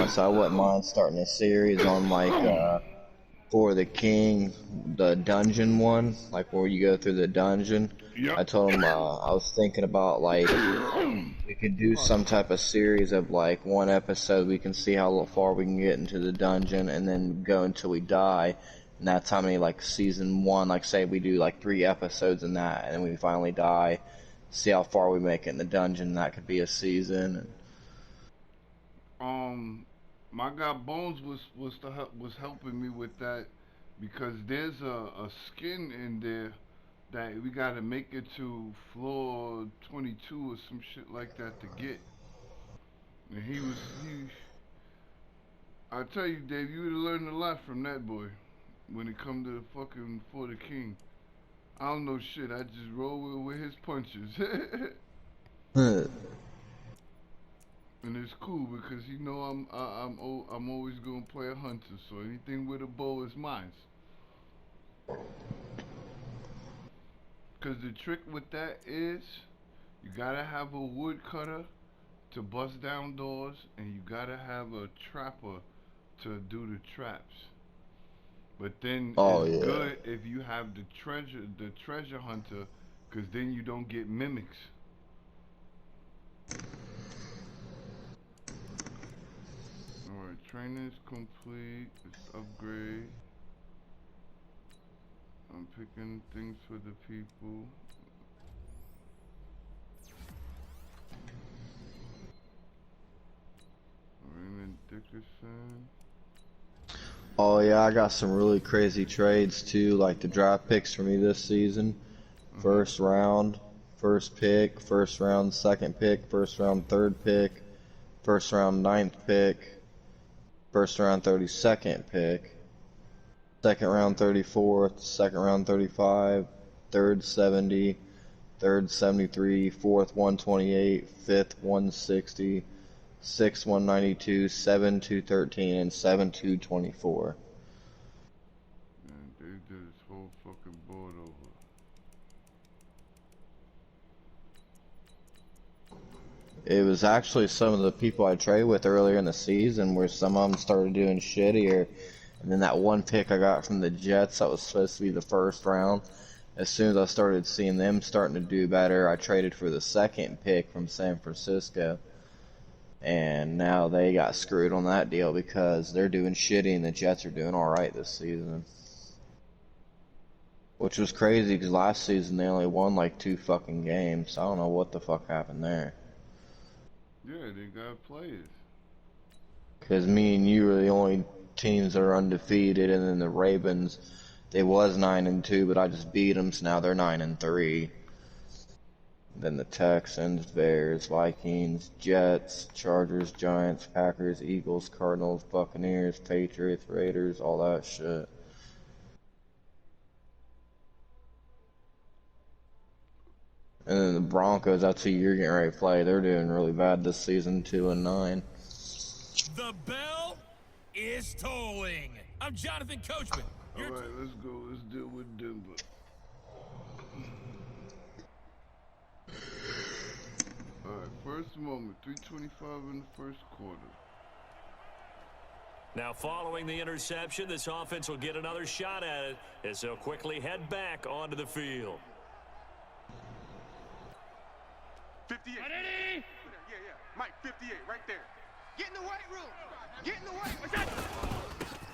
honest, I wouldn't mind starting a series on like For the King, the dungeon one, like where you go through the dungeon. Yep. I told him I was thinking about like we could do some type of series of like one episode. We can see how far we can get into the dungeon, and then go until we die. And that's how many, like season one. Like say we do like 3 episodes in that, and then we finally die. See how far we make it in the dungeon. That could be a season. My guy Bones was helping me with that because there's a skin in there that we gotta make it to floor 22 or some shit like that to get. And I tell you, Dave, you would've learned a lot from that boy when it come to fucking For the King. I don't know shit. I just roll with his punches. And it's cool because you know I'm always gonna play a hunter, so anything with a bow is mine. Cause the trick with that is you gotta have a woodcutter to bust down doors, and you gotta have a trapper to do the traps. But then it's good if you have the treasure hunter, cause then you don't get mimics. Alright, training's complete. Let's upgrade. I'm picking things for the people. Raymond Dickerson. Oh yeah, I got some really crazy trades too, like the draft picks for me this season. First round, first pick, first round, second pick, first round, third pick, first round, 9th pick, first round, 32nd pick, second round, 34th, second round, 35, third, 70, third, 73, fourth, 128, fifth, 160, sixth, 192, 7, 213, and 7, 224. Man, they did this whole fucking board over. It was actually some of the people I traded with earlier in the season where some of them started doing shittier. And then that one pick I got from the Jets that was supposed to be the first round, as soon as I started seeing them starting to do better, I traded for the second pick from San Francisco. And now they got screwed on that deal because they're doing shitty and the Jets are doing alright this season. Which was crazy because last season they only won like 2 fucking games. I don't know what the fuck happened there. Yeah, they got players. Because me and you are the only teams that are undefeated, and then the Ravens, they was 9-2, but I just beat them, so now they're 9-3. Then the Texans, Bears, Vikings, Jets, Chargers, Giants, Packers, Eagles, Cardinals, Buccaneers, Patriots, Raiders, all that shit. And then the Broncos, that's who you're getting ready to play. They're doing really bad this season, 2-9. The bell is tolling. I'm Jonathan Coachman. Alright, let's go. Let's deal with Denver. Alright, first moment. 3:25 in the first quarter. Now, following the interception, this offense will get another shot at it as they'll quickly head back onto the field. 58. Yeah, Mike, 58, right there. Get in the weight room. Get in the weight.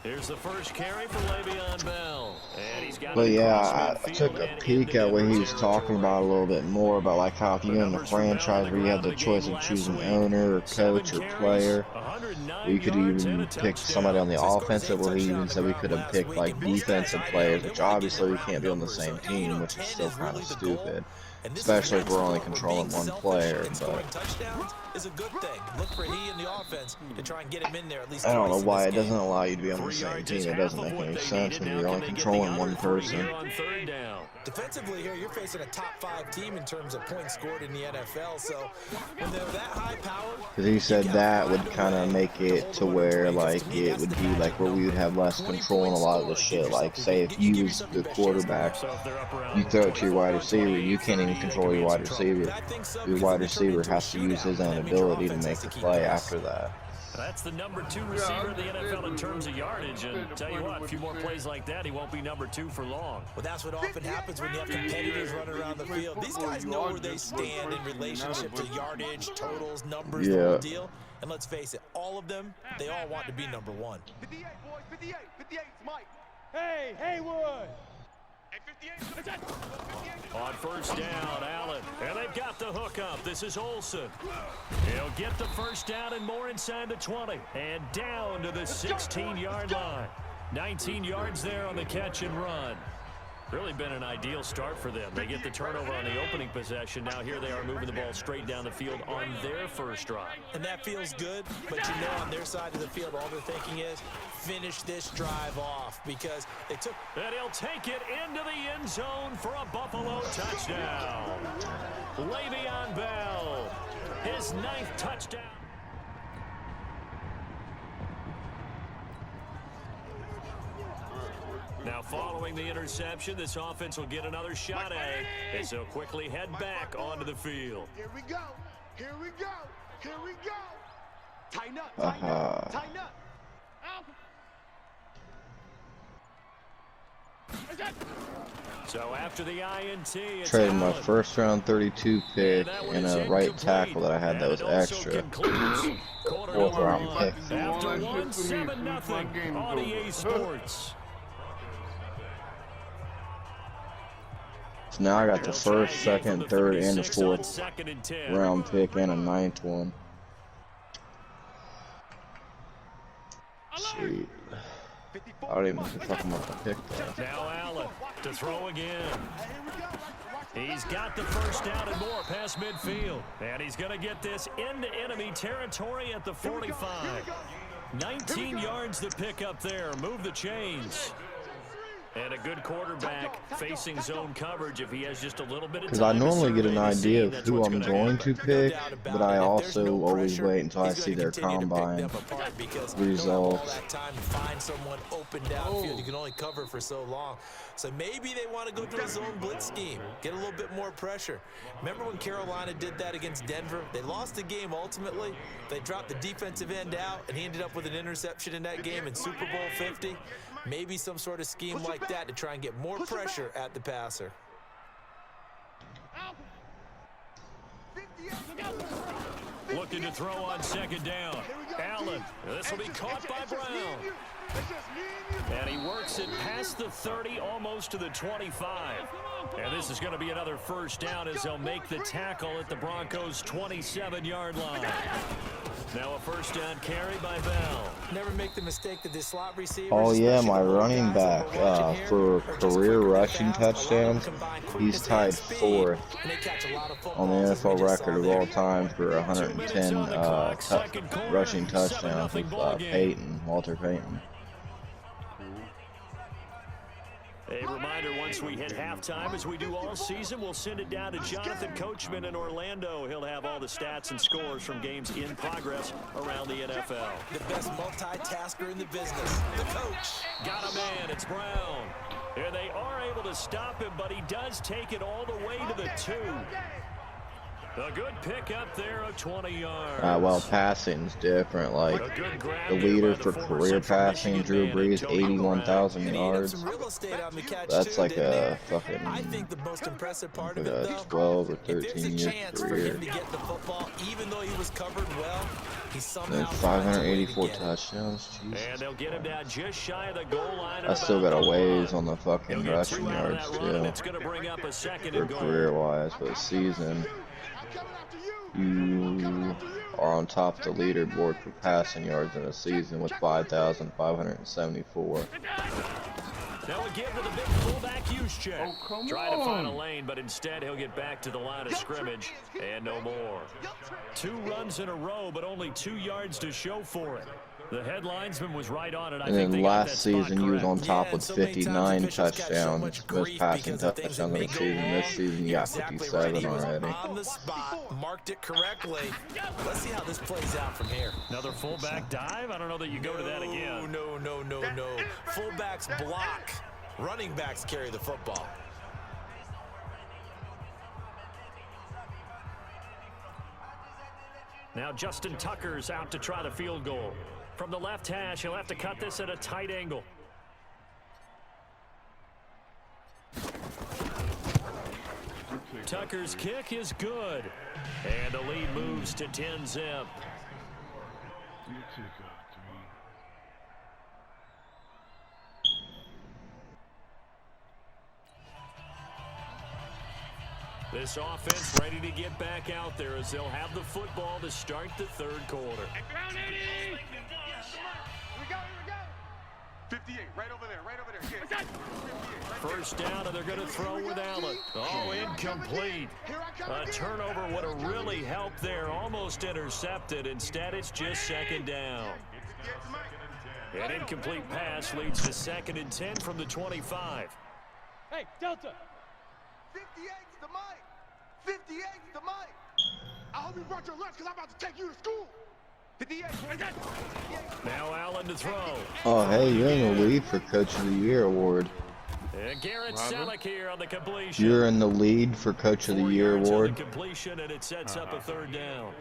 Here's the first carry for Le'Veon Bell. And he's got But yeah, I took a peek at what he was talking about a little bit more about like how if you're in the franchise where you have the choice of choosing owner or coach or player, we could even pick somebody on the offensive, where he even said we could have picked like defensive players, which obviously we can't be on the same team, which is still kind of stupid. Especially if we're only controlling one player, but touchdowns is a good thing. Look for he and the offense to try and get him in there at least. I don't know why it doesn't allow you to be on the same team. It doesn't make any sense when you're only controlling one person. Defensively here, you're facing a top 5 team in terms of points scored in the NFL, so when they're that high powered. Because he said that would kind of make it to where like it would be like where we would have less control in a lot of the shit. Like say if you was the quarterback, you throw it to your wide receiver, you can't even control your wide receiver has to use his own ability to make the play after that. That's the #2 receiver in the NFL in terms of yardage. And tell you what, a few more plays like that, he won't be #2 for long. Well, that's what often happens when you have competitors running around the field. These guys know where they stand in relationship to yardage, totals, numbers, the whole deal. And let's face it, all of them, they all want to be #1. 58, boys, 58. 58's Mike. Hey, Haywood! On first down, Allen. And they've got the hook up. This is Olsen. He'll get the first down and more inside the 20. And down to the 16-yard line. 19 yards there on the catch and run. Really been an ideal start for them. They get the turnover on the opening possession. Now here they are moving the ball straight down the field on their first drive. And that feels good, but you know on their side of the field, all they're thinking is finish this drive off because they took... And he'll take it into the end zone for a Buffalo touchdown. Le'Veon Bell, his 9th touchdown. Now following the interception, this offense will get another shot at it as they'll quickly head back onto the field. Here we go. Here we go. Here we go. Tighten up. Tighten up. Tighten up. So after the INT, it's Traded my Allen. first round 32 pick and a right tackle that I had that was extra. 4th round pick. After 1-7-0 on EA Sports. So now I got the 1st, 2nd, 3rd, and the 4th round pick and a 9th one. Sweet. I don't even know what the fuck I'm gonna pick though. Now Allen to throw again. He's got the first down and more past midfield. And he's going to get this into enemy territory at the 45. 19 yards to pick up there. Move the chains. And a good quarterback facing zone coverage if he has just a little bit of time. Because I normally get an idea of who I'm going to pick, but I also always wait until I see their combine results. Find someone open downfield. You can only cover for so long. So maybe they want to go to a zone blitz scheme, get a little bit more pressure. Remember when Carolina did that against Denver? They lost the game ultimately. They dropped the defensive end out, and he ended up with an interception in that game in Super Bowl 50. Maybe some sort of scheme like that to try and get more pressure at the passer. Looking to throw on 2nd down. Allen. This will be caught by Brown. And he works it past the 30, almost to the 25. And this is going to be another first down as they'll make the tackle at the Broncos' 27-yard line. Now a first down carry by Bell. Never make the mistake that this slot receiver. Oh yeah, my running back for career rushing touchdowns, he's tied 4th on the NFL record of all time for 110 rushing touchdowns with Walter Payton. A reminder, once we hit halftime, as we do all season, we'll send it down to Jonathan Coachman in Orlando. He'll have all the stats and scores from games in progress around the NFL. The best multitasker in the business, the coach. Got a man, it's Brown. And they are able to stop him, but he does take it all the way to the 2. A good pick up there of 20 yards. Well, passing's different. Like, the leader for career passing, Drew Brees, 81,000 yards. That's like a fucking, I think the most impressive part like of it, a though, 12 or 13 year career. to get the football, even though he was covered well, he somehow And 584 touchdowns. And Jesus. they'll get him down just shy of the goal line. I still got a ways on the fucking rushing yards too, It's going to bring up a 2nd for and goal. career-wise, but season. You are on top of the leaderboard for passing yards in a season with 5,574. Now we give to the big fullback Juszczyk. Oh, Trying to find a lane, but instead he'll get back to the line of scrimmage and no more. 2 runs in a row, but only 2 yards to show for it. The headlinesman was right on it. I And think then they got last that season spot he was on correct. top with 59 touchdowns, most passing touchdowns in the season. This season he got 57 already. On the spot, marked it correctly. Let's see how this plays out from here. Another fullback dive? I don't know that you go to that again. No. Fullbacks block. Running backs carry the football. Now Justin Tucker's out to try the field goal. From the left hash, he'll have to cut this at a tight angle. Tucker's kick is good. And the lead moves to 10-zip. You take a 3. This offense ready to get back out there as they'll have the football to start the third quarter. Ground 80! Here we go. 58, right over there. Yeah. 58, right First down, and they're going to throw with Allen. Oh, incomplete. A turnover would have really helped there. Almost intercepted. Instead, it's just second down. An incomplete pass leads to 2nd and 10 from the 25. Hey, Delta. 58's the mic. 58's the mic. I hope you brought your lunch because I'm about to take you to school. 58. Now Allen to throw. Oh, hey, you're in the lead for Coach of the Year award. And Garrett Selleck here on the completion. You're in the lead for Coach of the 4 Year yards on award. the completion, and it sets up a third down.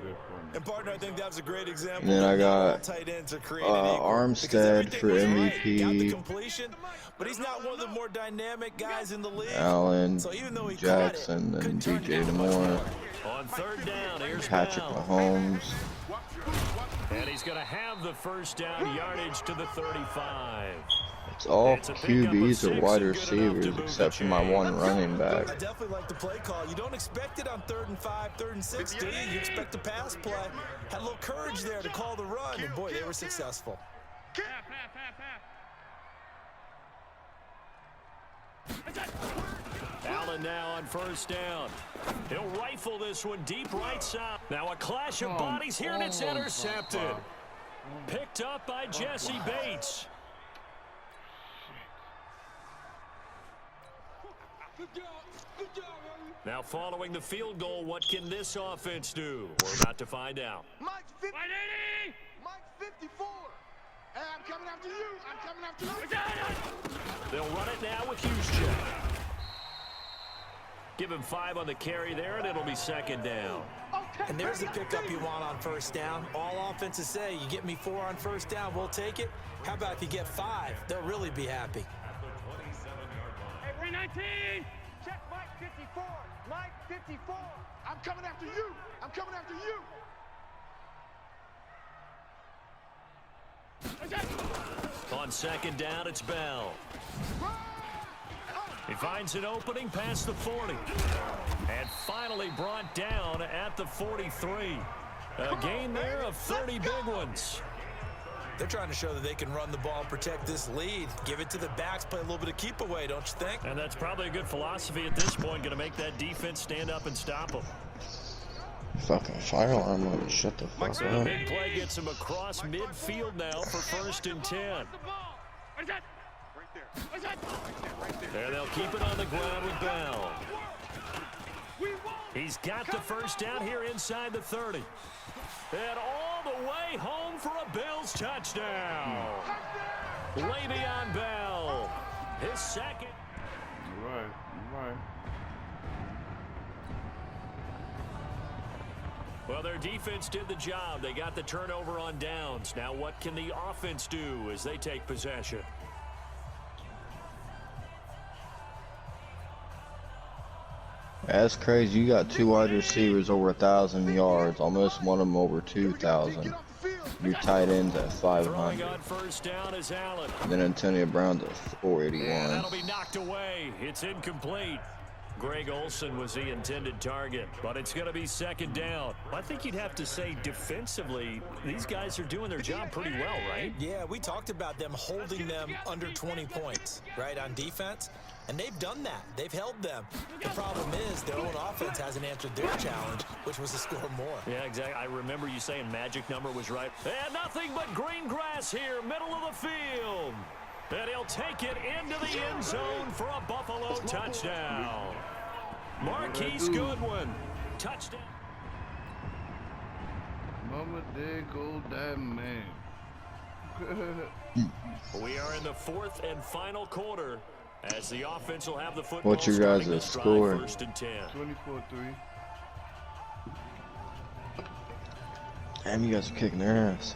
And partner, I think that was a great example. And then I got tight ends are created equal. Armstead Because for everything was right. Got the MVP. completion, but he's not one of the more dynamic guys in the league. Allen, So even though he Jackson, caught it, and couldn't turn DJ down much Moore, more. On third down, here's Patrick Bell. Mahomes. And he's going to have the first down yardage to the 35. It's all It's a pickup of QBs 6 or and wide good enough to receivers move the except for my chain. one running I back. definitely like the play call. You don't expect it on 3rd and 5, 3rd and 6, do you? You expect a pass play. Had a little courage there to call the run, and boy, they were successful. Allen now on first down. He'll rifle this one deep right side. Now a clash of bodies here, and it's intercepted. Picked up by Jesse Bates. Now following the field goal, what can this offense do? We're about to find out. Mike's 50. Mike's 54. Hey, I'm coming after you. They'll run it now with Juszczyk. Give him 5 on the carry there, and it'll be second down. And there's the pickup you want on first down. All offenses say, you get me 4 on first down, we'll take it. How about if you get 5? They'll really be happy. Hey, 319. Check Mike 54. Mike 54. I'm coming after you. On second down, it's Bell. He finds an opening past the 40. And finally brought down at the 43. A gain there of 30 big ones. They're trying to show that they can run the ball and protect this lead. Give it to the backs, play a little bit of keep away, don't you think? And that's probably a good philosophy at this point. Going to make that defense stand up and stop them. Fucking fire alarm mode. Shut the fuck up. Big play gets him across midfield now for 1st and 10. And they'll keep it on the ground with Bell. He's got the first down here inside the 30. And all the way home for a Bills touchdown. Le'Veon Bell, his second. You're right. Well, their defense did the job. They got the turnover on downs. Now what can the offense do as they take possession? That's crazy. You got 2 wide receivers over 1,000 yards. Almost one of them over 2,000. Your tight ends at Throwing 500. on first down is Allen. And then Antonio Brown's at And 481. that'll be knocked away. It's incomplete. Greg Olsen was the intended target, but it's going to be second down. I think you'd have to say defensively, these guys are doing their job pretty well, right? Yeah, we talked about them holding them under 20 points, right, on defense. And they've done that. They've held them. The problem is their own offense hasn't answered their challenge, which was to score more. Yeah, exactly. I remember you saying magic number was right. And nothing but green grass here, middle of the field. And he'll take it into the end zone for a Buffalo touchdown. Marquise Goodwin, touchdown. Mama, there go that man. We are in the 4th and final quarter as the offense will have the football. What's your starting guys' this drive, score? 1st and 10. 24-3. Damn, you guys are kicking their ass.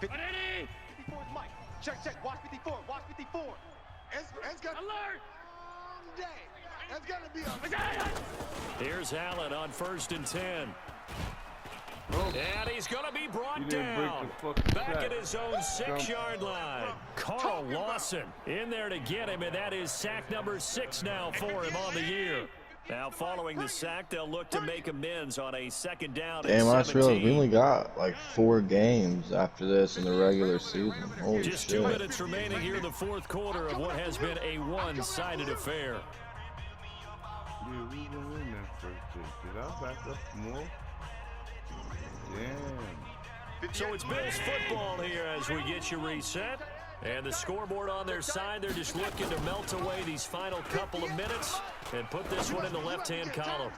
180! 54 is Mike. Check. Watch 54. Watch 54. It's got Alert! long day. It's gonna be a Here's Allen on 1st and 10. Oh, And he's going to be he brought didn't break down. the fucking Back sack. at his own 6-yard line. Carl Lawson in there to get him, and that is sack number 6 now for him on the year. Now, following the sack, they'll look to make amends on a 2nd down and Damn, I just realized 17. we only got like 4 games after this in the regular season. Holy Just shit. 2 minutes remaining here in the 4th quarter of what has been a one-sided affair. Yeah, we gonna win that first take. Did I back up more? Damn. So it's Bills football here as we get you reset. And the scoreboard on their side, they're just looking to melt away these final couple of minutes and put this one in the left-hand column.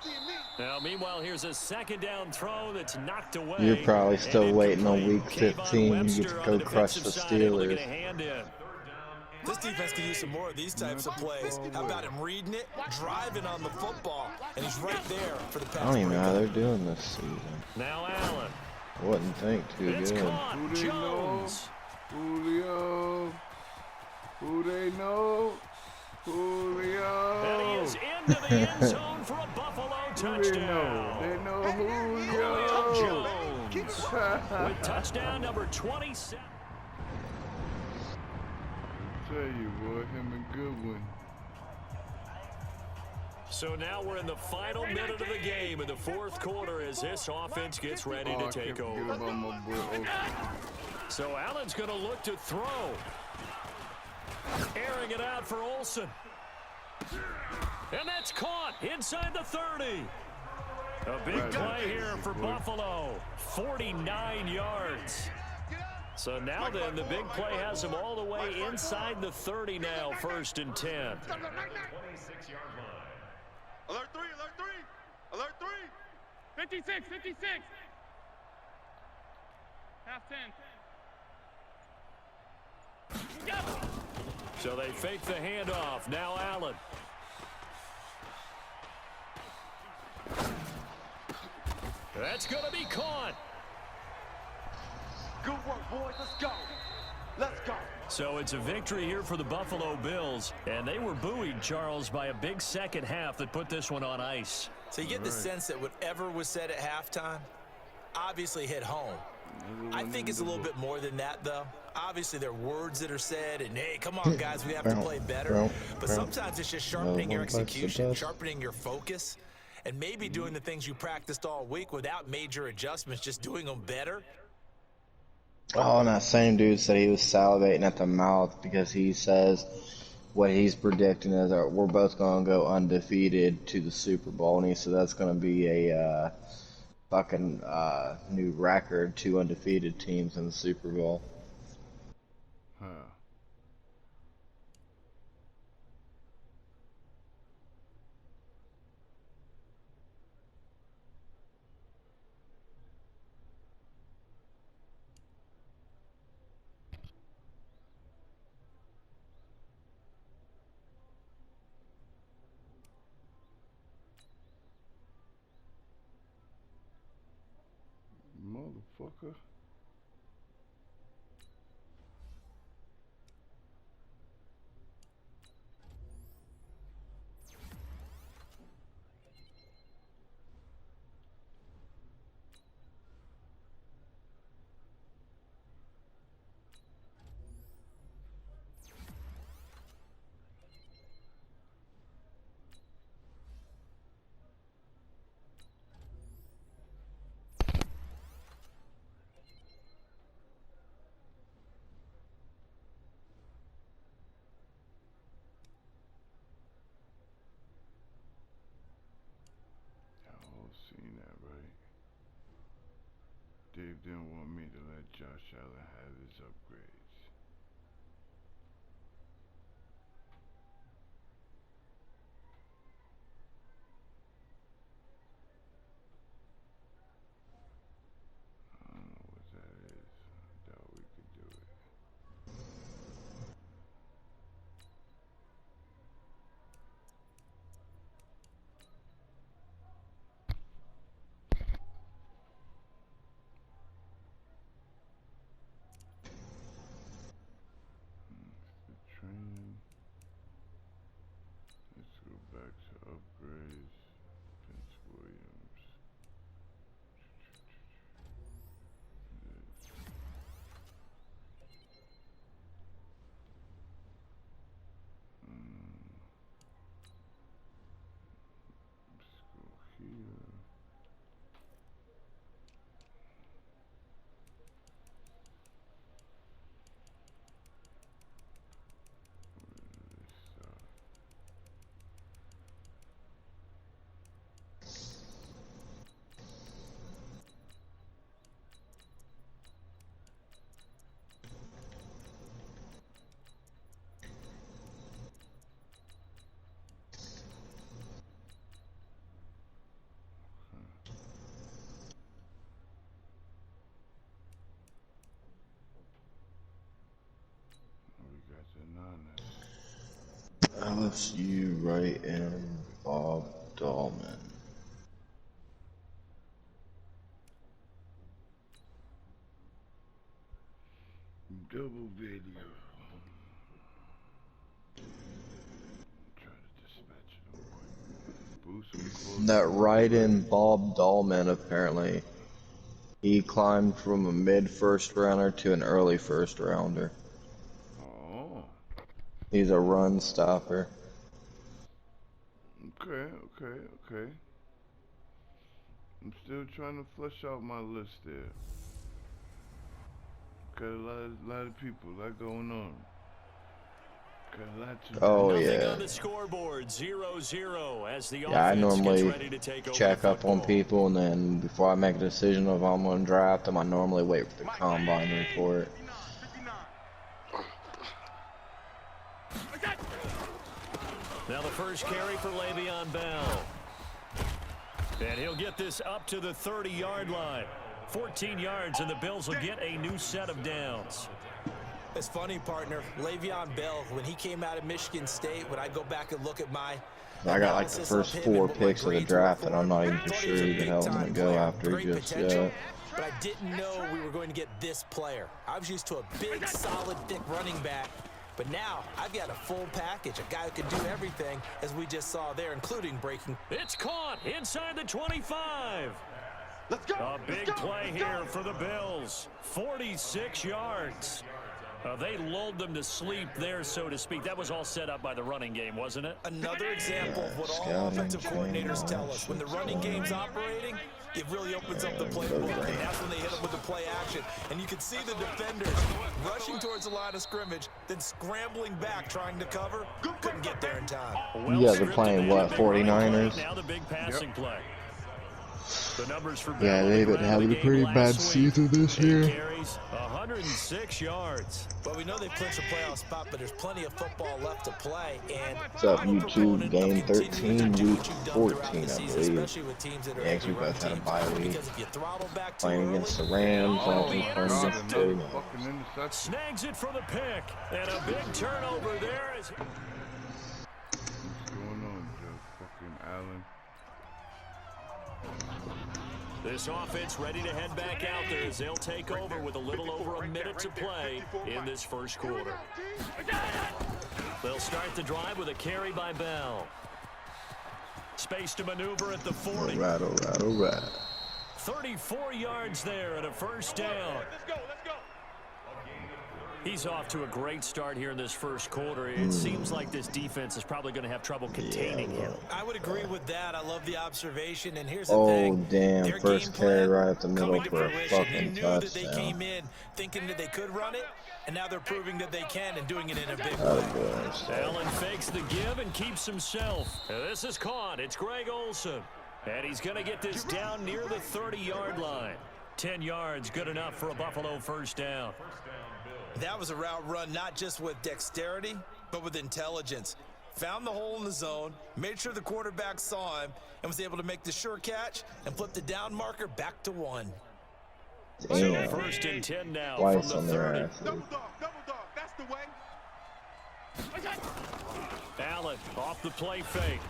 Now, meanwhile, here's a 2nd down throw that's knocked away. You're probably And still waiting on incomplete. week Kayvon 15 you get Webster to on go the crush defensive the side, able to get Steelers. a hand in. This defense can use some more of these types of plays. How about him reading it, driving on the football, and he's right there for the pass. I don't even know how breakup. they're doing this season. Now Allen. I wouldn't think too It's good. caught. Who they know? Jones. Julio. Who they know? Julio. And he is into the end zone for a Buffalo Who they know? touchdown. They know Julio Julio. Jones with touchdown number 27. Tell you, boy, him and Goodwin. So now we're in the final minute of the game in the 4th quarter as this offense gets ready Oh, to I take can't forget over. about my boy Olsen. So Allen's going to look to throw. Airing it out for Olsen. And that's caught inside the 30. A big Right. play here for Buffalo. 49 yards. So now then, the big play has him all the way inside the 30 now, 1st and 10. Alert 3, alert 3, alert 3. 56, 56. Half 10. Go! So they fake the handoff. Now Allen. That's going to be caught. Good work, boys. Let's go. Let's go. So it's a victory here for the Buffalo Bills. And they were buoyed, Charles, by a big second half that put this one on ice. So you get the sense that whatever was said at halftime obviously hit home. I think it's a little bit more than that, though. Obviously, there are words that are said, and hey, come on, guys, we have to play better. But sometimes it's just sharpening your execution, sharpening your focus, and maybe doing the things you practiced all week without major adjustments, just doing them better. Oh, and that same dude said he was salivating at the mouth because he says what he's predicting is that we're both going to go undefeated to the Super Bowl, and he said that's going to be a fucking new record, 2 undefeated teams in the Super Bowl. Huh. Motherfucker. Y'all seen that, right? Dave didn't want me to let Josh Allen have his upgrades. I don't know what that is. I doubt we could do it. LSU right end Bob Dahlman. Double video. Try to dispatch it real quick. Boost and close. That right end Bob Dahlman, apparently, he climbed from a mid first rounder to an early first rounder. Oh. He's a run stopper. Okay. I'm still trying to flesh out my list there. Got a lot of people, a lot going on. Got a lot to do. Oh Nothing yeah. on the scoreboard, 0-0 as the Yeah, I offense gets normally ready to take over check the up on football. people, and then before I make a decision of I'm going to draft them, I normally wait for the combine report. 59. Now the first carry for Le'Veon Bell. And he'll get this up to the 30-yard line. 14 yards, and the Bills will get a new set of downs. It's funny, partner. Le'Veon Bell, when he came out of Michigan State, when I go back and look at my I got like the first 4 picks of the draft, and I'm not even sure who the hell I'm going to go after just yet. But I didn't know we were going to get this player. I was used to a big, solid, thick running back. But now I've got a full package, a guy who can do everything, as we just saw there, including breaking. It's caught inside the 25. Let's go. A big play here for the Bills. 46 yards. They lulled them to sleep there, so to speak. That was all set up by the running game, wasn't it? Another example of what all Scouting offensive train coordinators tell on us. When the running game's operating, it really opens up the playbook, and that's when they hit them with the play action. And you can see the defenders rushing towards the line of scrimmage, then scrambling back, trying to cover. Couldn't get there in time. You guys are playing what, 49ers? Now the big passing play. The numbers for Yeah, Bell they've in the been having a game pretty last bad week. season this 8 year. carries, 106 yards. But we know they clinched a playoff spot, but there's plenty of football left to play. And What's up, I'm a YouTube? proponent of Game continuing 13, to do week what you've done 14, throughout the I season, believe. especially with teams that are Yeah, 'cause we heavy run both had a teams. bye week. Because if you throttle back too Playing early, against the Rams, Oh, after the playing Another against the Ravens. fucking interception. Snags it for the pick. And a big turnover there. What's going on, Joe? Fucking Allen. This offense ready to head back out there as they'll take over with a little over a minute to play in this first quarter. They'll start the drive with a carry by Bell. Space to maneuver at the 40. Alright. 34 yards there and a first down. Let's go. He's off to a great start here in this first quarter. It seems like this defense is probably going to have trouble containing him. I would agree with that. I love the observation, and here's the Oh, thing. damn. Their First game carry plan right at the middle coming to for a fruition. fucking You knew that they touchdown. came in thinking that they could run it, and now they're proving that they can and doing it in a big way. Oh, Allen fakes the give and keeps himself. And this is caught. It's Greg Olsen. And he's going to get this down near the 30-yard line. 10 yards, good enough for a Buffalo first down. That was a route run not just with dexterity, but with intelligence. Found the hole in the zone, made sure the quarterback saw him, and was able to make the sure catch and flip the down marker back to 1. So Damn. first and 10 now Twice from on the their 30. ass. Double dog. That's the way. Allen off the play fake.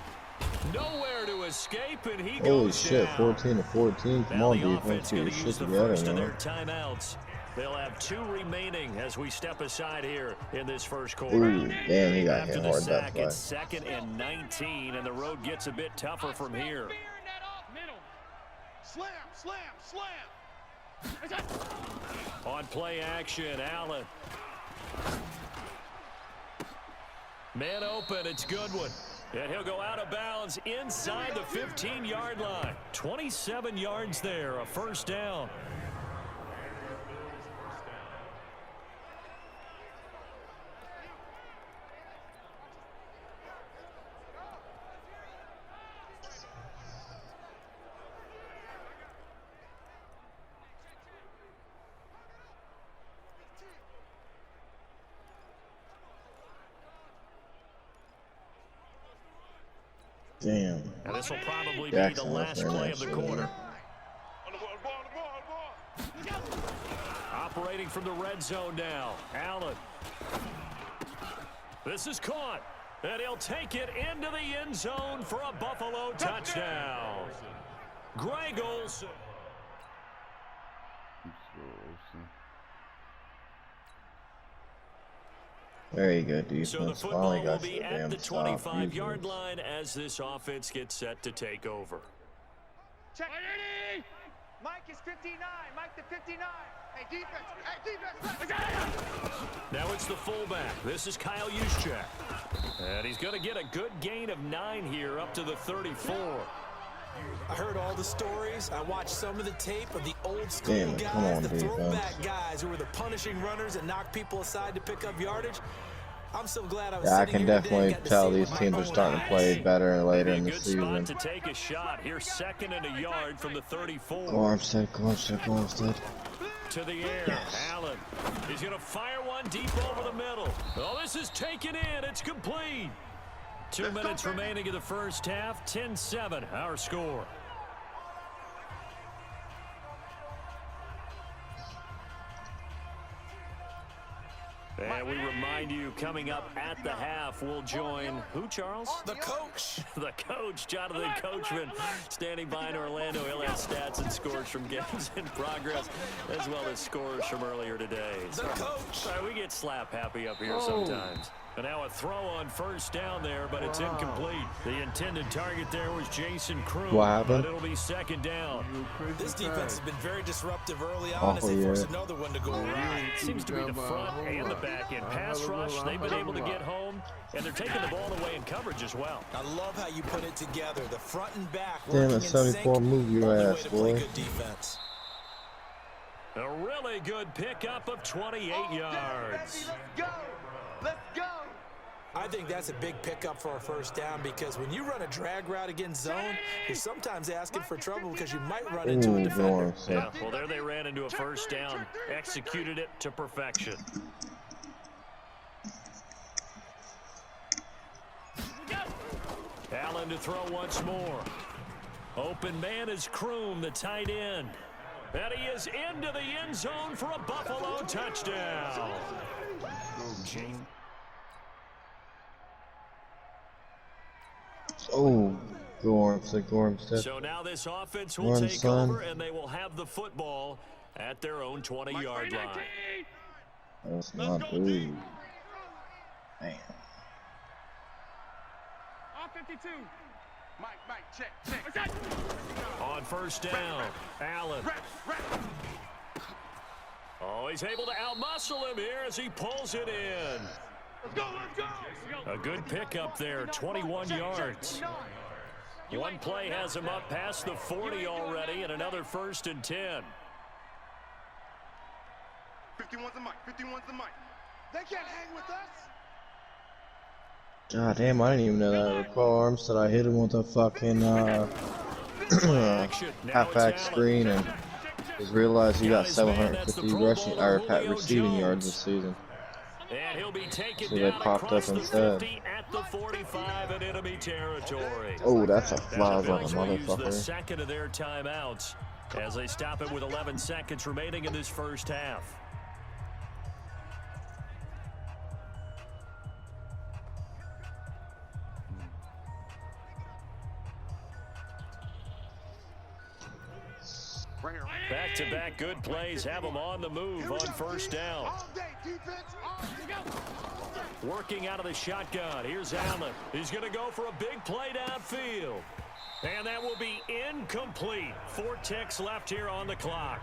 Nowhere to escape, and he Holy goes shit, down. 14-14. Come Now on, the defense, offense get your going to shit use the together, first of their man. timeouts. They'll have 2 remaining as we step aside here in this first quarter. Ooh, damn, he got After hit the hard that sack, play. it's 2nd and 19, and the road gets a bit tougher from here. Slam. On play action, Allen. Man open, it's Goodwin. And he'll go out of bounds inside the 15-yard line. 27 yards there, a first down. Damn. And this will probably Jackson be the last left there play of the next to quarter. On the ball. Operating from the red zone now. Allen. This is caught. And he'll take it into the end zone for a Buffalo touchdown. Greg Olsen. Very good defense. So the Finally football will got to be the at damn the stop. 25-yard line as this offense gets set to take over. Check. Mike is 59. Mike to 59. Hey, defense. Hey, defense. Now it's the fullback. This is Kyle Juszczyk. And he's going to get a good gain of 9 here up to the 34. I heard all the stories. I watched some of the tape of the old school Damn it, guys, come on, the defense. throwback guys who were the punishing runners and knocked people aside to pick up yardage. I'm so glad I was Yeah, I sitting can here today and definitely got to tell see it these with teams my are own starting to eyes. play better and later in Be the a good spot season. to take a shot. Here's 2nd and a yard from the 34. Armstead. To the air, Allen. He's going to fire one deep over the middle. Oh, this is taken in. It's complete. 2 minutes remaining in the first half. 10-7, our score. And we remind you, coming up at the half, we'll join who, Charles? The coach. The coach, Jonathan Coachman, standing by in Orlando. He'll have stats and scores from games in progress, as well as scores from earlier today. The coach. Sorry, we get slap happy up here sometimes. And now a throw on first down there, but it's incomplete. The intended target there was Jason Kroon. What happened? But it'll be 2nd down. This defense has been very disruptive early on as Awful, they force yeah. another one to go awry. Seems to be the front and the back end. Pass rush, they've been able to get home, and they're taking the ball away in coverage as well. I love how you put it together. The front and back Damn, working it's in 74, sync. move your Only way ass, to play boy. good defense. A really good pickup of 28 yards. Let's go. Let's go. I think that's a big pickup for a first down because when you run a drag route against zone, you're sometimes asking for trouble because you might run into a Ooh, defender. Yeah, well, there they ran into a first down, executed it to perfection. Allen to throw once more. Open man is Kroon, the tight end. And he is into the end zone for a Buffalo touchdown. Oh, go Armstead. So now this offense will Run, take son. over, and they will have the football at their own 20-yard line. That's not good. Man. Off 52. Mike, check. On first down, Allen. Oh, he's able to outmuscle him here as he pulls it in. Let's go. A good pickup there, 21 yards. One play has him up past the 40 already, and another 1st and 10. 51's the mic. They can't hang with us. God damn, I didn't even know that. Recall Armstead, I hit him with a fucking Action. Now halfback it's Allen. screen and just realized he got Got his man, that's the 750 Pro rushing Bowler or Julio receiving yards Jones. this season. And he'll be taken So they down popped across up the instead. 50 at the 45 in enemy territory. Oh, that's a And fly the ball, Bills will use the motherfucker. second of their timeouts as they stop it with 11 seconds remaining in this first half. Back-to-back good plays have them on the move on first down. All day, defense. Working out of the shotgun. Here's Allen. He's going to go for a big play downfield. And that will be incomplete. 4 ticks left here on the clock.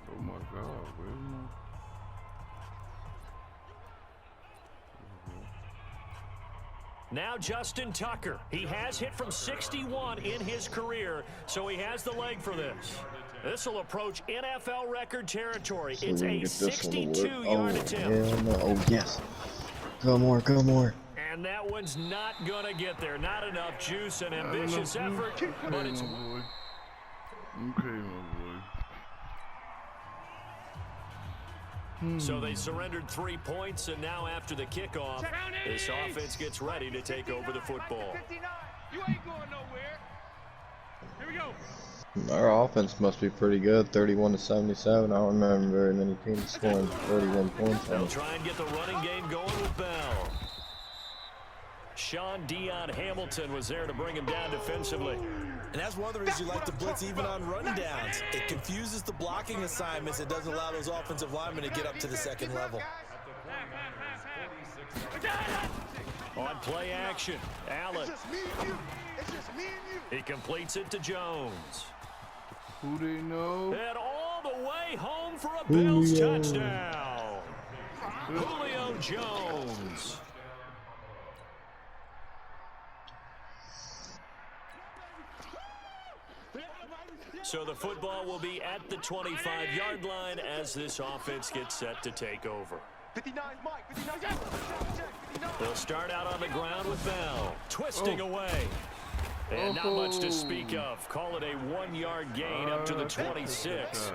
Oh my God, where's my... Now Justin Tucker. He has hit from 61 in his career, so he has the leg for this. This will approach NFL record territory. So It's we can a get this one to work. 62-yard Oh, attempt. hell no. Oh, yes. Go more. And that one's not going to get there. Not enough juice and ambitious Enough effort, juice. but Okay, it's... my boy. Okay, my boy. So they surrendered 3 points, and now after the kickoff, this offense gets ready to take over the football. You ain't going nowhere. Here we go. Our offense must be pretty good. 31-77. I don't remember very many teams scoring 31 points. They'll try and get the running game going with Bell. Sean Dion Hamilton was there to bring him down defensively. And that's one of the reasons you like to blitz even on rundowns. It confuses the blocking assignments. It doesn't allow those offensive linemen to get up to the second level. On play action, Allen. It's just me and you. It's just me and you. He completes it to Jones. Who they know? And all the way home for a Bills touchdown. Julio Jones. So the football will be at the 25-yard line as this offense gets set to take over. 59, Mike. 59. Check. 59. They'll start out on the ground with Bell, twisting away. And not much to speak of. Call it a 1-yard gain up to the 26.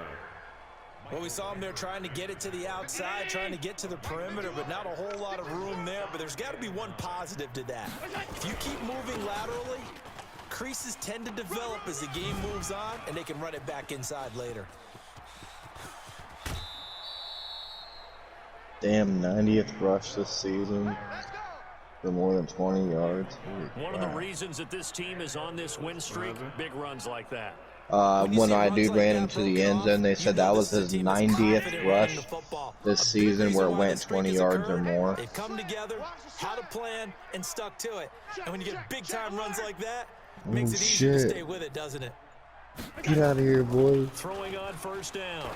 Well, we saw him there trying to get it to the outside, trying to get to the perimeter, but not a whole lot of room there. But there's got to be one positive to that. If you keep moving laterally, creases tend to develop as the game moves on, and they can run it back inside later. Damn, 90th rush this season for more than 20 yards. One of the reasons that this team is on this win streak, big runs like that. When I ran into the end zone, they said that was his 90th rush this season where it went 20 yards or more. They've come together, had a plan, and stuck to it. And when you get big-time runs like that, it makes it easier to stay with it, doesn't it? Get out of here, boy. Throwing on first down.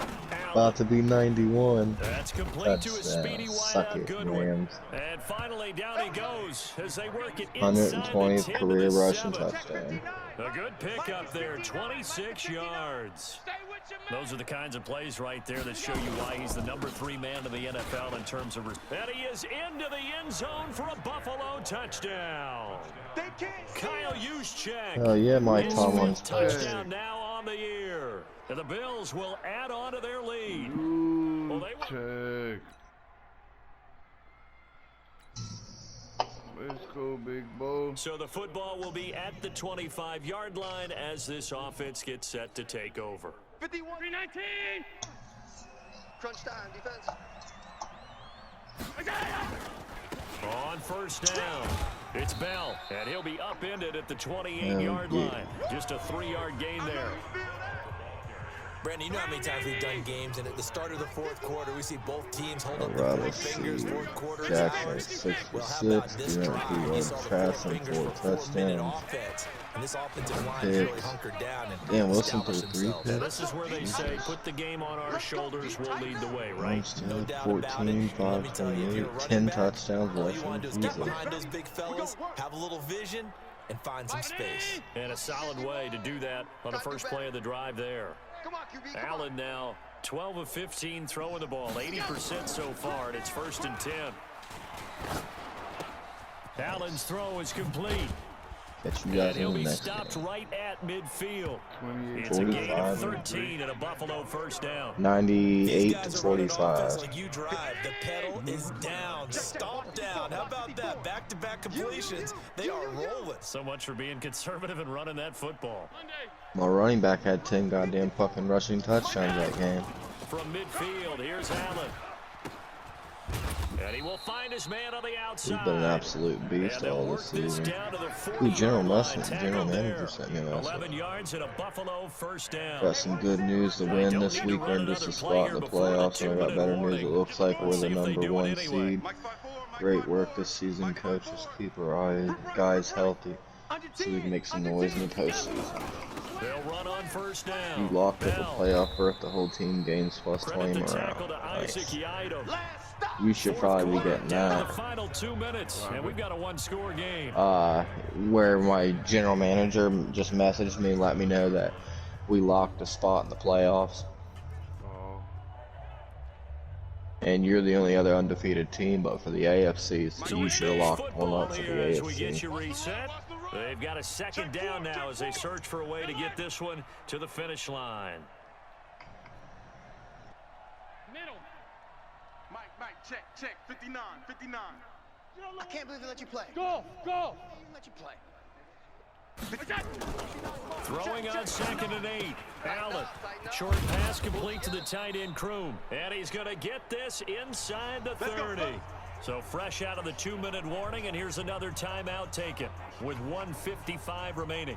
About to be 91. That's complete to a speedy suck wideout it, Goodwin. Rams. And finally down he goes as they work it inside 120th the 10 career to the rushing 7. touchdown. A good pickup there, 26 yards. Stay with your man. Those are the kinds of plays right there that show you why he's the #3 man in the NFL in terms of... And he is into the end zone for a Buffalo touchdown. They can't see Kyle us. Juszczyk. Oh yeah, Mike His Tomlin's fifth play. touchdown now on the year. And the Bills will add on to their lead. Well, they Check. Let's go, big boy. So the football will be at the 25-yard line as this offense gets set to take over. 51. 319. Crunch time, defense. On first down, it's Bell, and he'll be upended at the 28-yard line. Just a 3-yard gain there. Brandon, you know how many times we've done games, and at the start of the fourth quarter, we see both teams hold up I'd their rather four fingers. see Fourth quarter is Jackson ours. 6 for Well, how about 6, this 300 drive? You yards saw the four passing, fingers 4 for 4-minute touchdowns. offense, and this offensive line is really Picks. hunkered down and Damn, Wilson established threw 3 themselves. picks. This is where they say, put the game on our shoulders, we'll lead the way, right? No Armstead, doubt about 14, it. Let me tell you, if you're a 528, running 10 back, touchdowns all you want to do rushing. is get Easily. behind those big fellas, have a little vision, and find some space. And a solid way to do that on the first play of the drive there. Come on, QB. Come Allen on. now 12 of 15 throwing the ball, 80% so far, and it's 1st and 10. Allen's throw is complete. Catch you And guys he'll in the be next stopped game. right at midfield. 28. It's a gain of 45. 13 and a Buffalo first down. 98 These to guys are running offense 45. like you drive. The pedal is down, stomp down. How about that? Back-to-back completions. They are rolling. So much for being conservative and running that football. Monday. My running back had 10 goddamn fucking rushing touchdowns that game. From midfield, here's Allen. And he will find his man on the outside. He's been an absolute And beast they'll all work this this season. down to the Ooh, General 40-yard Manager, line. General Tackled Manager there. sent me a message. 11 yards and a Buffalo first down. Got some good news. The win this week earned us a spot in the playoffs, and I got better news. It looks like we're the #1 seed. Great work this season, coach. Just keep our guys healthy so we can make some noise in the postseason. They'll run on first down. You locked up a Bell. playoff berth. The whole team gains plus Credit 20 the tackle morale. to Isaac Nice. Yiadom. Last stop. You should probably be getting Down to that. the final 2 minutes, and we've got a 1-score game. Where my general manager just messaged me and let me know that we locked a spot in the playoffs. Oh, And you're the only other undefeated team, but for the AFC, so So you it should have is locked football one up for the here as we get AFC. you reset. They've got a second down now as they search for a way to get this one to the finish line. Middle. Mike, check. 59. I can't believe they let you play. Go! They let you play. Throwing on 2nd and 8. Allen. Short pass complete to the tight end Kroom. And he's going to get this inside the 30. So fresh out of the 2-minute warning, and here's another timeout taken with 1:55 remaining.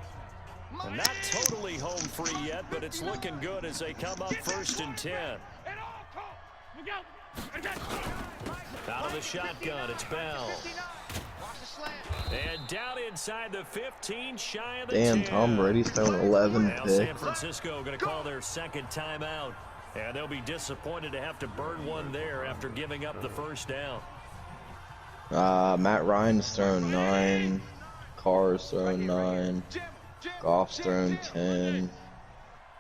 And not totally home free yet, but it's looking good as they come up 1st and 10. Out of the shotgun, it's Bell. And down inside the 15, shy of the 10. Damn, Tom Brady's throwing 11 Now San picks. Francisco going to call their 2nd timeout. And they'll be disappointed to have to burn one there after giving up the first down. Matt Ryan's thrown 9. Carr's thrown 9. Goff's thrown 10.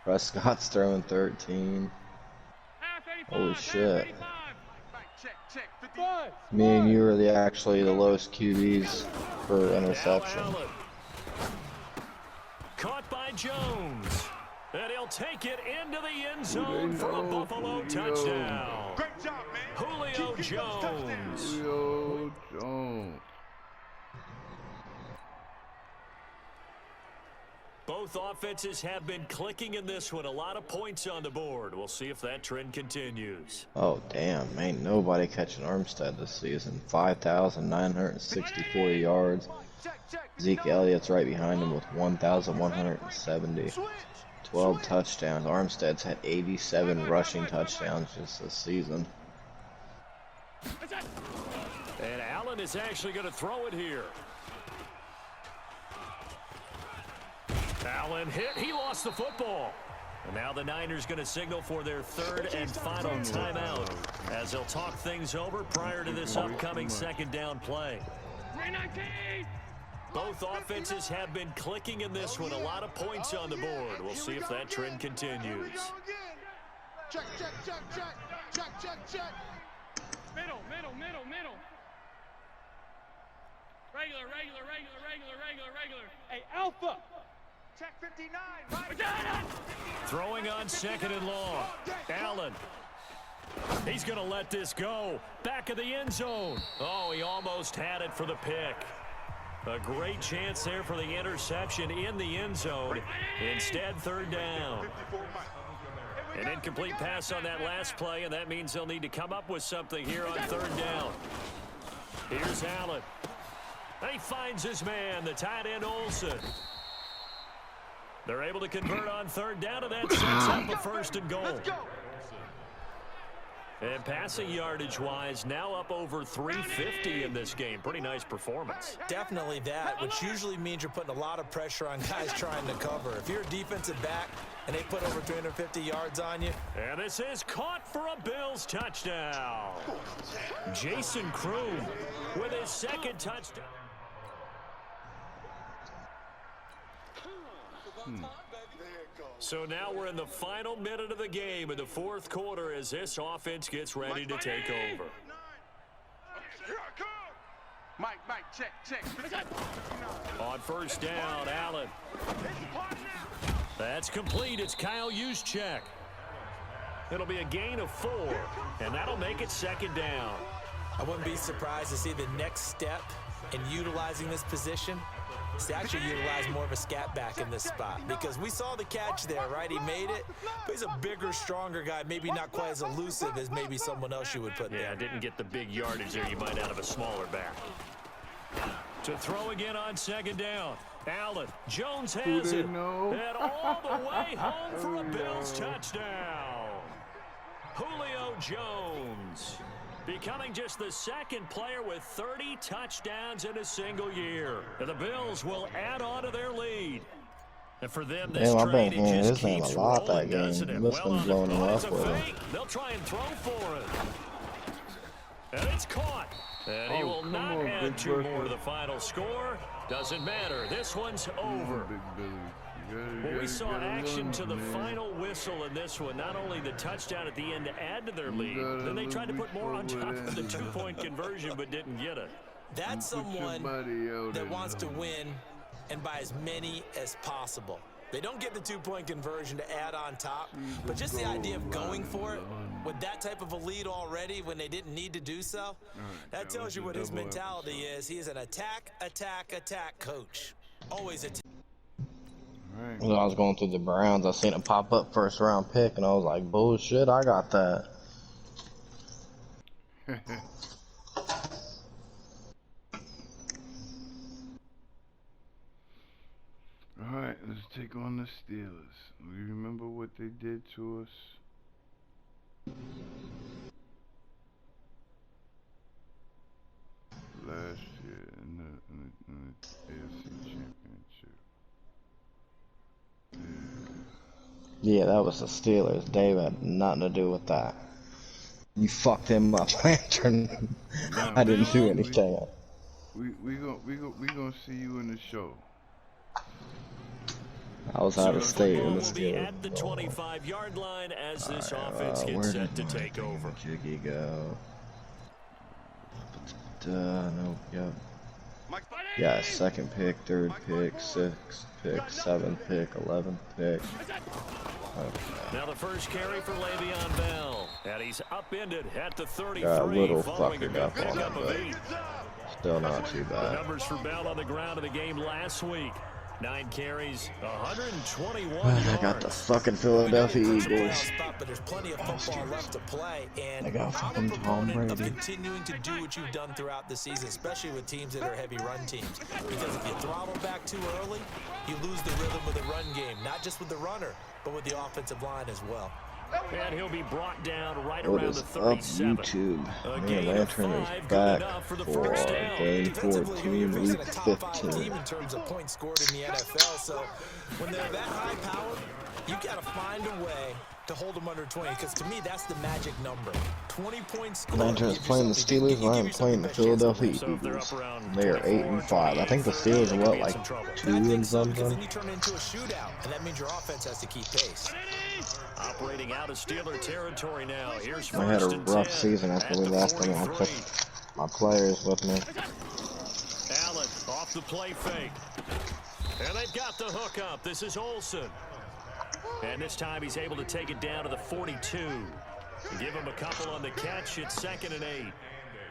Prescott's thrown 13. Holy shit. Me and you are actually the lowest QBs for interception. Now Allen. Caught by Jones. And he'll take it into the end zone for a Buffalo touchdown. Great job, man. Julio Jones. Julio Jones. Both offenses have been clicking in this one. A lot of points on the board. We'll see if that trend continues. Oh, damn. Ain't nobody catching Armstead this season. 5,964 yards. Zeke Elliott's right behind him with 1,170. 12 touchdowns. Armstead's had 87 rushing touchdowns just this season. And Allen is actually going to throw it here. Allen hit. He lost the football. And now the Niners going to signal for their 3rd and final timeout as they'll talk things over prior to this upcoming 2nd down play. Both offenses have been clicking in this one. A lot of points on the board. We'll see if that trend continues. Check. Middle. Regular. Hey, Alpha. Check 59. Right. Throwing on 2nd and long. Allen. He's going to let this go. Back of the end zone. Oh, he almost had it for the pick. A great chance there for the interception in the end zone. Instead, 3rd down. An incomplete pass on that last play, and that means they'll need to come up with something here on 3rd down. Here's Allen. And he finds his man, the tight end Olsen. They're able to convert on 3rd down, and that sets up a 1st and goal. And passing yardage-wise, now up over 350 in this game. Pretty nice performance. Definitely that, which usually means you're putting a lot of pressure on guys trying to cover. If you're a defensive back and they put over 350 yards on you. And this is caught for a Bills touchdown. Jason Kroom with his 2nd touchdown. So now we're in the final minute of the game in the 4th quarter as this offense gets ready to take over. Mike, check. On 1st down, Allen. That's complete. It's Kyle Juszczyk. It'll be a gain of 4, and that'll make it 2nd down. I wouldn't be surprised to see the next step in utilizing this position is to actually utilize more of a scat back in this spot, because we saw the catch there, right? He made it, but he's a bigger, stronger guy, maybe not quite as elusive as maybe someone else you would put there. Yeah, didn't get the big yardage there you might out of a smaller back. To throw again on 2nd down. Allen. Jones has it. And all the way home for a Bills touchdown. Julio Jones becoming just the 2nd player with 30 touchdowns in a single year. And the Bills will add on to their lead. And for them, this Damn, I've been trade, hearing it just his name keeps a lot that rolling, game. doesn't it? Must've been Well, blowing him on up the with it. fake. They'll try and throw for it. And it's caught. And he will not add 2 more to the final score. Doesn't matter. This one's over. Well, we saw action to the final whistle in this one. Not only the touchdown at the end to add to their lead, then they tried to put more on top of the 2-point conversion but didn't get it. That's someone that wants to win and by as many as possible. They don't get the two-point conversion to add on top, but just the idea of going for it with that type of a lead already when they didn't need to do so, that tells you what his mentality is. He is an attack, attack, attack coach. Always attack. When I was going through the Browns, I seen it pop up first round pick, and I was like, bullshit, I got that. Alright, let's take on the Steelers. We remember what they did to us. Last year in the AFC Championship. Yeah, that was the Steelers. Dave had nothing to do with that. You fucked him up, Lantern. I didn't do anything. We gonna see you in the show. I was out of state in the will be Steelers. at the 25-yard line as this offense gets where set to did take over. Jiggy go? Nope, yep. Yeah, second pick, third pick, sixth pick, seventh pick, 11th pick. Now the first carry for Le'Veon Bell, and he's upended at the 33 Got a little following a fuckered good up on pickup it, of but 8. still not too The bad. numbers for Bell on the ground in the game last week. 9 carries, 121 I got the fucking Philadelphia Eagles. But there's plenty of football left to play, and I got I'm a fucking Tom proponent of Brady. continuing to do what you've done throughout the season, especially with teams that are heavy run teams. Because if you throttle back too early, you lose the rhythm of the run game, not just with the runner, but with the offensive line as well. And he'll be brought down right What around is the up, 37. YouTube? A Man, gain of Lantern 5, is good back enough for the for first down. game Defensively, you're 14, facing week a top 5 team 15. in terms of points scored in the NFL. So when they're that high powered, you got to find a way to hold them under 20. Because to me, that's the magic number. 20 points scored. Lantern is playing the Steelers, and I'm playing the Philadelphia So if they're Eagles. up around They are 8-5. I think the Steelers are what, like 2 and Because something? then you turn it into a shootout, and that means your offense has to keep pace. Operating out of Steeler territory now. Here's I had a first and rough 10 season at after we the left, and I 43. took my players with me. Allen off the play fake. And they've got the hook up. This is Olsen. And this time he's able to take it down to the 42. Give him a couple on the catch. It's 2nd and 8.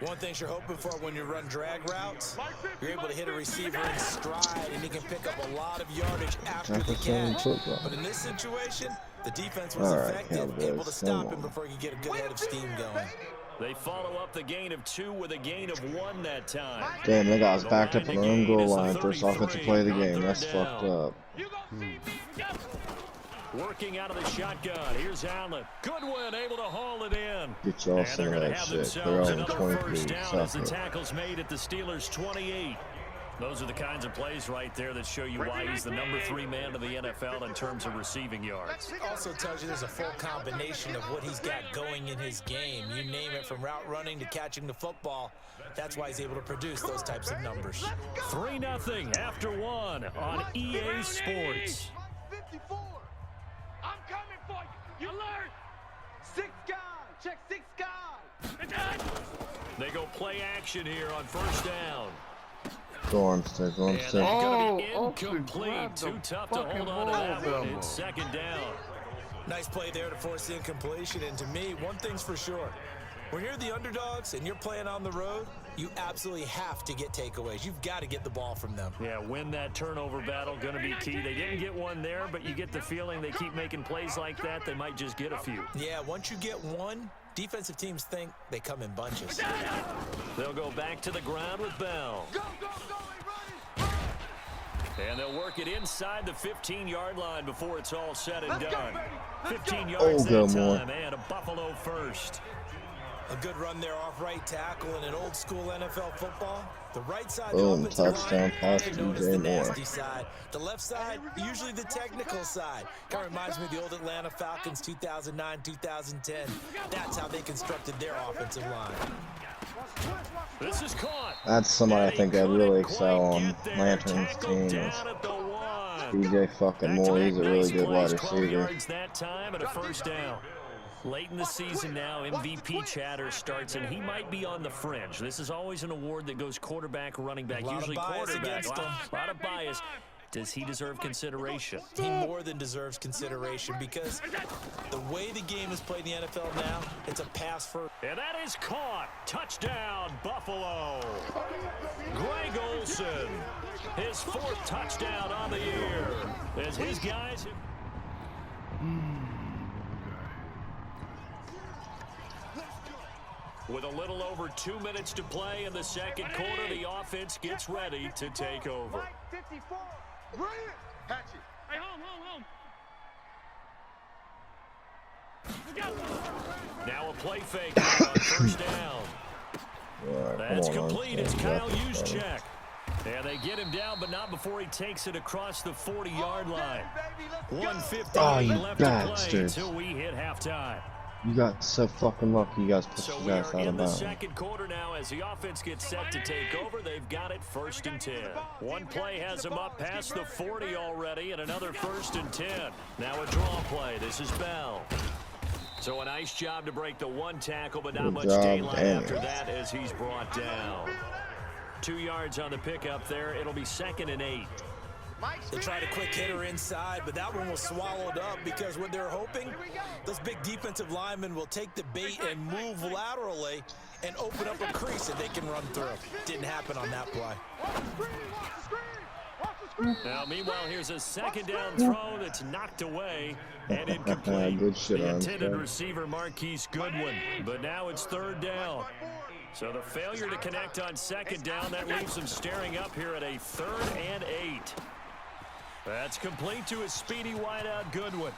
One thing you're hoping for when you run drag routes, you're able to hit a receiver in stride, and he can pick up a lot of yardage after the catch. But in this situation, the defense was All right, effective, Cowboys, able to stop come him on. before he could get a good head of steam going. They follow up the gain of 2 with a gain of 1 that time. Damn, they got us The backed line up on to their own gain goal is the line. First offensive play of the 33 game. on That's 3rd fucked down. up. Working out of the shotgun. Here's Allen. Goodwin able to haul it in. Get y'all And some they're of going to that have shit. They're themselves on another 23 first down as the seconds. tackle's made at the Steelers' 28. Those are the kinds of plays right there that show you why he's the number 3 man of the NFL in terms of receiving yards. It also tells you there's a full combination of what he's got going in his game. You name it, from route running to catching the football. That's why he's able to produce those types of numbers. 3-0 after 1 on EA Sports. 54. I'm coming for you. Alert. 6 guys. Check 6 guys. They go play action here on first down. Go Armstead, go And that's Armstead. going to be Oh, incomplete. grab the Too tough to fucking hold on to that ball, one. Belmo. It's 2nd down. Nice play there to force the incompletion. And to me, one thing's for sure. When you're the underdogs and you're playing on the road, you absolutely have to get takeaways. You've got to get the ball from them. Yeah, win that turnover battle, going to be key. They didn't get one there, but you get the feeling they keep making plays like that, they might just get a few. Yeah, once you get one, defensive teams think they come in bunches. They'll go back to the ground with Bell. Go, go, go. They running. And they'll work it inside the 15-yard line before it's all said and Let's go, done. baby. Let's 15 go. yards that Gilmore. time, and a Buffalo first. A good run there off right tackle in an old school NFL football. The right side, Boom, the offensive touchdown line, pass they're to known as DJ the Moore. nasty side. The left side, usually the technical side. Kind of reminds me of the old Atlanta Falcons 2009, 2010. That's how they constructed their offensive line. This is caught. That's somebody I And think he that really couldn't excel quite on get there. Lantern's Tackled team. Is down at the 1. DJ fucking Moore. He's a really good wide 12 receiver. yards that time and a first down. Late in the season now, MVP chatter starts, and he might be on the fringe. This is always an award that goes quarterback, running back, A lot of usually bias quarterback. against him. A lot of bias. Does he deserve consideration? He more than deserves consideration because the way the game is played in the NFL now, it's a pass first. And that is caught. Touchdown, Buffalo. Greg Olsen, his 4th touchdown on the year. As his guys... With a little over 2 minutes to play in the second quarter, the offense gets ready to take over. 54. Brilliant. Hatchet. Hey, home. Now a play fake on first down. Yeah, That's come on, complete. Armstead. It's Kyle Yeah. Juszczyk. And they get him down, but not before he takes it across the 40-yard line. 1:58 Oh, you left to play bastards. until we hit halftime. You got so fucking lucky you guys pushed So his we ass are out in of the bounds. second quarter now as the offense gets set to take over. They've got it 1st and 10. One play has them up past the 40 already, and another 1st and 10. Now a draw play. This is Bell. So a nice job to break the 1 tackle, but not Good much job, daylight Daniel. after that as he's brought down. 2 yards on the pickup there. It'll be 2nd and 8. They tried a quick hitter inside, but that one was swallowed up because what they're hoping, those big defensive linemen will take the bait and move laterally and open up a crease that they can run through. Didn't happen on that play. Now, meanwhile, here's a 2nd down throw that's knocked away and incomplete. Good shit, The intended Armstead. receiver, Marquise Goodwin. But now it's 3rd down. So the failure to connect on 2nd down, that leaves them staring up here at a 3rd and 8. That's complete to his speedy wideout, Goodwin.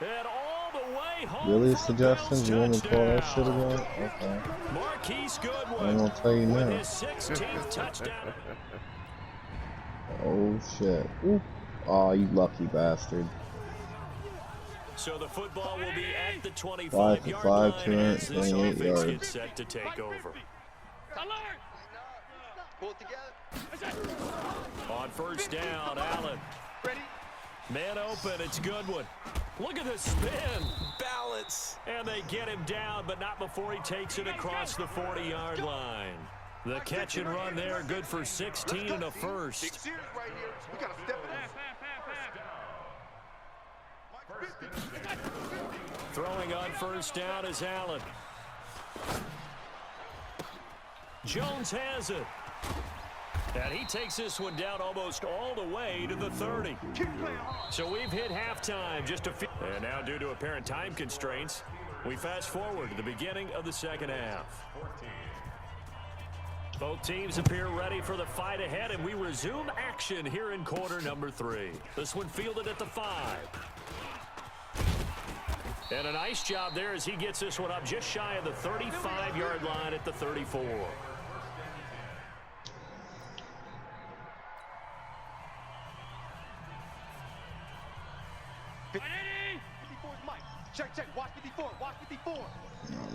And all the way home. Really, for a suggestions? You want me to pull that shit touchdown. again? Okay. Marquise Goodwin I'm gonna tell you with now. his 16th touchdown. Oh shit. Ooh. Oh, you lucky bastard. So the football will be at the 5 for 25-yard 5, line as this 228 offense yards. gets set to take over. Alert! Pull it together. On 1st down, Allen. Ready? Man open, it's Goodwin. Look at the spin. Balance. And they get him down, but not before he takes it across the 40-yard line. The catch and run there, good for 16 and a Big first. serious right here. We got to step in. Throwing on 1st down is Allen. Jones has it. And he takes this one down almost all the way to the 30. So we've hit halftime just a few. And now due to apparent time constraints, we fast forward to the beginning of the second half. Both teams appear ready for the fight ahead, and we resume action here in quarter number 3. This one fielded at the 5. And a nice job there as he gets this one up just shy of the 35-yard line at the 34. Check. Watch 54. Watch 54.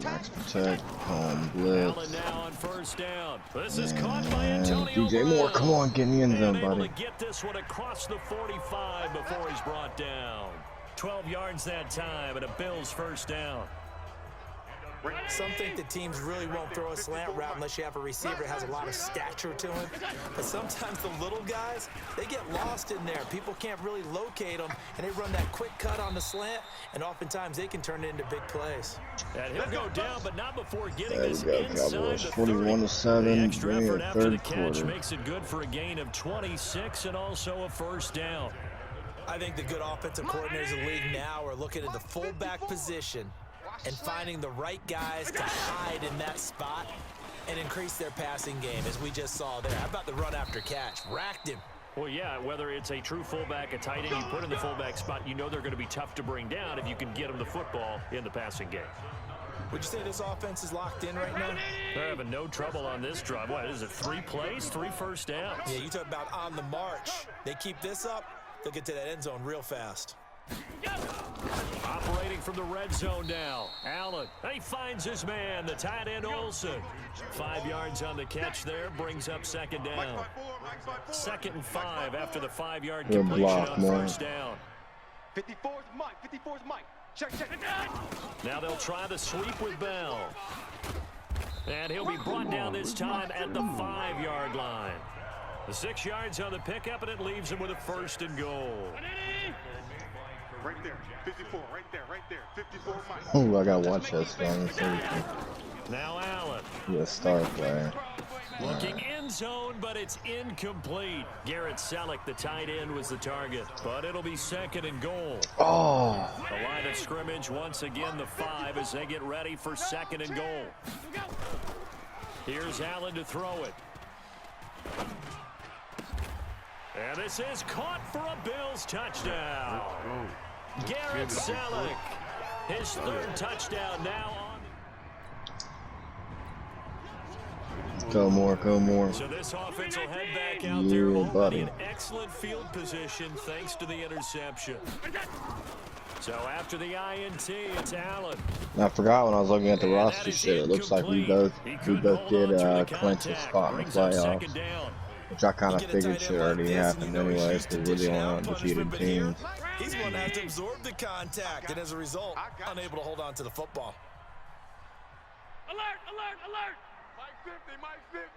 Max protect, home blitz. Allen now on 1st down. This is caught by And Antonio DJ Moore, Brown. come on, get in the end zone, And able buddy. to get this one across the 45 before he's brought down. 12 yards that time, and a Bills 1st down. Some think the teams really won't throw a slant route unless you have a receiver that has a lot of stature to him. But sometimes the little guys, they get lost in there. People can't really locate them, and they run that quick cut on the slant, and oftentimes they can turn it into big plays. And he'll go down, but not before getting There we this go, inside Cowboys. the 41-7, The extra bring it effort after the 3rd catch quarter. makes it good for a gain of 26 and also a 1st down. I think the good offensive coordinators in the league now are looking at the fullback position and finding the right guys to hide in that spot and increase their passing game, as we just saw there. How about the run after catch? Racked him. Well, yeah, whether it's a true fullback, a tight end you put in the fullback spot, you know they're going to be tough to bring down if you can get them the football in the passing game. Would you say this offense is locked in right now? They're having no trouble on this drive. What is it, 3 plays, 3 first downs? Yeah, you talk about on the march. They keep this up, they'll get to that end zone real fast. Operating from the red zone now. Allen, he finds his man, the tight end Olsen. 5 yards on the catch there, brings up 2nd down. 2nd and 5 after the 5-yard Good completion block, on man. 1st down. 54's Mike. 54's Mike. Check. Now they'll try the sweep with Bell. And he'll be brought down this time at the 5-yard line. The 6 yards on the pickup, and it leaves him with a 1st and goal. Right there, 54, right there, 54 Mike. Oh, I gotta watch that strong. Now Allen. Yeah, star player. Looking end zone, but it's incomplete. Garrett Selleck, the tight end, was the target, but it'll be 2nd and goal. Oh. The line of scrimmage, once again, the 5 as they get ready for 2nd and goal. Here's Allen to throw it. And this is caught for a Bills touchdown. Garrett Selleck, his 3rd touchdown now on. Go more, go more. So this offense will head back out Yeah, there already buddy. in excellent field position thanks to the interception. So after the INT, it's Allen. I forgot when I was looking at the And roster that is shit. It looks like we incomplete. both He couldn't did hold on to the clinch a contact. spot in the Brings up playoffs, 2nd down. which I kind of You get a figured tight should end like already this, and happened you know he's anyway used to because we're the dishing only out undefeated punishment, but here, teams. he's going to have to absorb the contact, and as a result, unable to hold on to the football. Alert, alert, alert. Mike 50, Mike 50.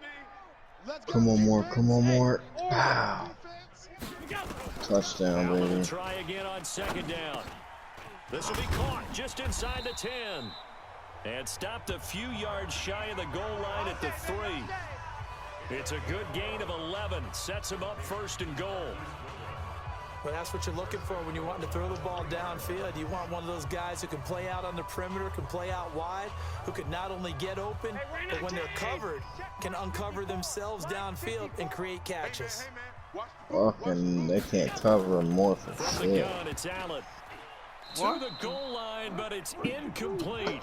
Let's go, Come on more, defense. come on more. Or Wow. defense. Touchdown, Allen will baby. try again on 2nd down. This will be caught just inside the 10. And stopped a few yards shy of the goal line at the 3. It's a good gain of 11. Sets him up 1st and goal. Well, that's what you're looking for when you're wanting to throw the ball downfield. You want one of those guys who can play out on the perimeter, can play out wide, who can not only get open, but when they're covered, can uncover themselves downfield and create catches. Hey, man, watch the Fucking, they can't cover him more for From the shit. gun, it's Allen. What? To the goal line, but it's incomplete.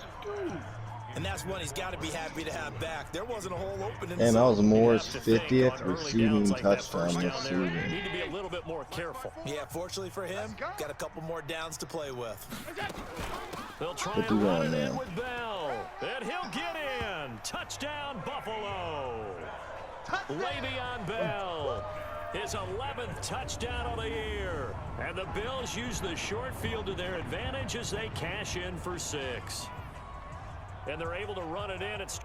And that's one he's got to be happy to have back. There wasn't a hole open in the And that was zone. Moore's You have to think 50th on early receiving downs like that touchdown first this down there, you season. need to be a little bit more careful. Yeah, fortunately for him, got a couple more downs to play with. They'll try What and you run got it in now? with Bell. And he'll get in. Touchdown, Buffalo. Le'Veon Bell. His 11th touchdown of the year. And the Bills use the short field to their advantage as they cash in for 6. And they're able to run it in. It's